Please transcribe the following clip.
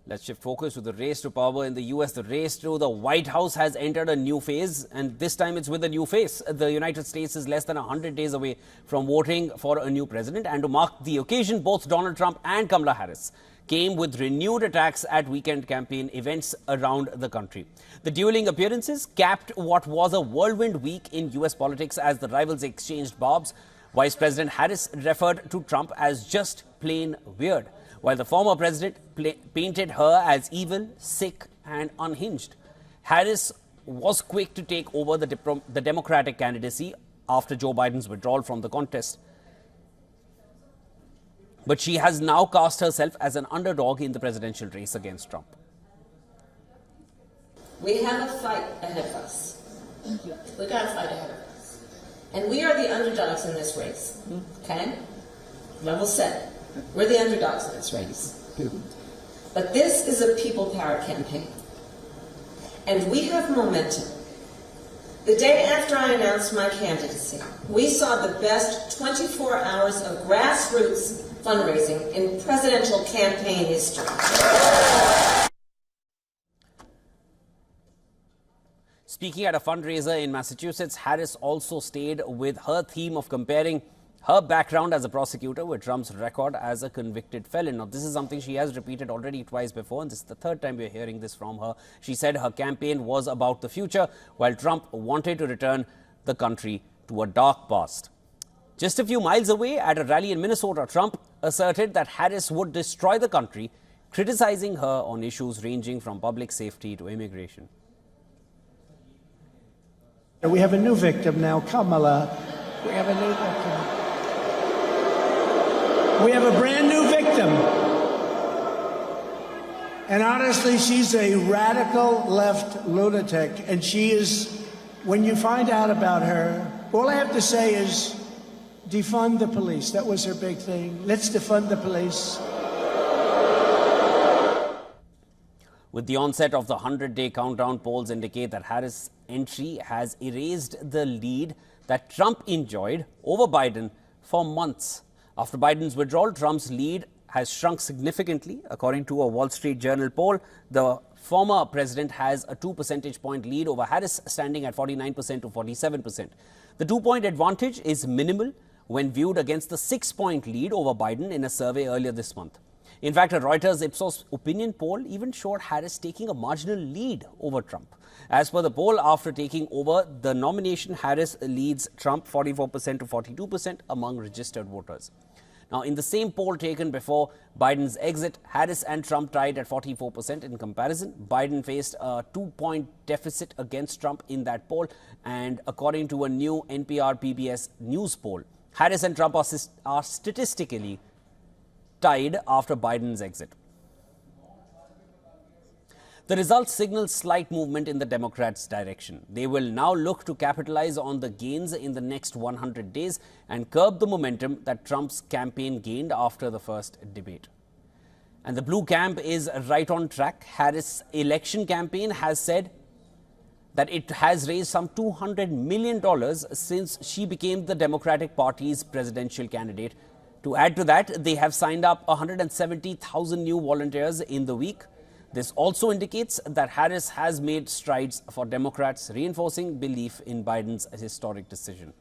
Let's shift focus to the race to power in the US. The race to the White House has entered a new phase, and this time it's with a new face. The United States is less than 100 days away from voting for a new president, and to mark the occasion, both Donald Trump and Kamala Harris came with renewed attacks at weekend campaign events around the country. The dueling appearances capped what was a whirlwind week in US politics as the rivals exchanged barbs. Vice President Harris referred to Trump as just plain weird, while the former president painted her as evil, sick and unhinged. Harris was quick to take over the Democratic candidacy after Joe Biden's withdrawal from the contest. But she has now cast herself as an underdog in the presidential race against Trump. We have a fight ahead of us. We've got a fight ahead of us. And we are the underdogs in this race. Okay? Level set. We're the underdogs in this race. But this is a people power campaign. And we have momentum. The day after I announced my candidacy, we saw the best 24 hours of grassroots fundraising in presidential campaign history. Speaking at a fundraiser in Massachusetts, Harris also stayed with her theme of comparing her background as a prosecutor with Trump's record as a convicted felon. Now, this is something she has repeated already twice before, and this is the third time we're hearing this from her. She said her campaign was about the future, while Trump wanted to return the country to a dark past. Just a few miles away at a rally in Minnesota, Trump asserted that Harris would destroy the country, criticizing her on issues ranging from public safety to immigration. We have a new victim now, Kamala. We have a new victim. We have a brand new victim. And honestly, she's a radical left lunatic. And she is, when you find out about her, all I have to say is defund the police. That was her big thing. Let's defund the police. With the onset of the 100-day countdown, polls indicate that Harris' entry has erased the lead that Trump enjoyed over Biden for months. After Biden's withdrawal, Trump's lead has shrunk significantly. According to a Wall Street Journal poll, the former president has a 2 percentage point lead over Harris, standing at 49% to 47%. The 2-point advantage is minimal when viewed against the 6-point lead over Biden in a survey earlier this month. In fact, a Reuters Ipsos opinion poll even showed Harris taking a marginal lead over Trump. As per the poll, after taking over the nomination, Harris leads Trump 44% to 42% among registered voters. Now, in the same poll taken before Biden's exit, Harris and Trump tied at 44% in comparison. Biden faced a 2-point deficit against Trump in that poll. And according to a new NPR PBS news poll, Harris and Trump are statistically tied after Biden's exit. The results signal slight movement in the Democrats' direction. They will now look to capitalize on the gains in the next 100 days and curb the momentum that Trump's campaign gained after the first debate. And the blue camp is right on track. Harris' election campaign has said that it has raised some $200 million since she became the Democratic Party's presidential candidate. To add to that, they have signed up 170,000 new volunteers in the week. This also indicates that Harris has made strides for Democrats, reinforcing belief in Biden's historic decision.